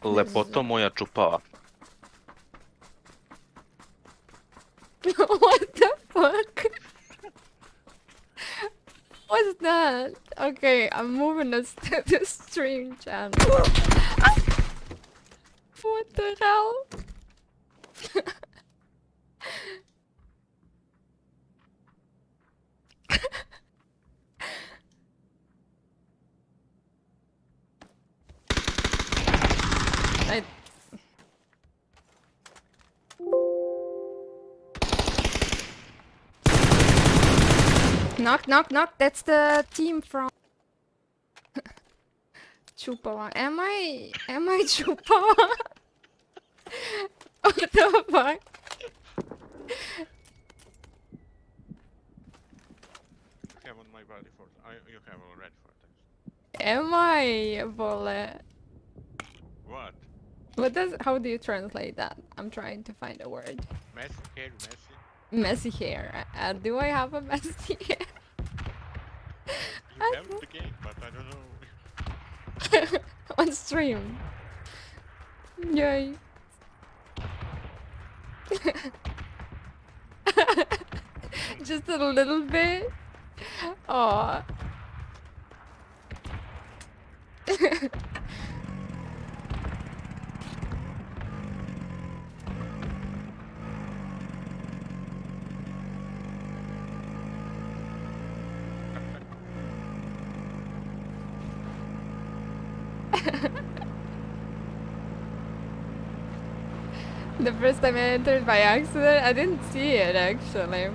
Lepoto moja čupava. What the fuck? What's that? Okay, I'm moving us to the stream channel. What the hell? I... Knock, knock, knock. That's the team from Chupava. Am I Chupava? What the fuck? Have on my body for you have already for that. Am I Vole? What? How do you translate that? I'm trying to find a word. Messy hair, messy. Messy hair. Do I have a messy hair? You have the game, but I don't know. On stream. Yay. Just a little bit. Aw. The first time I entered by accident, I didn't see it actually.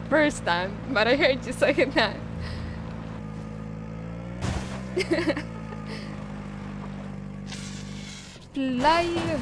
First time, but I heard you second time. Fly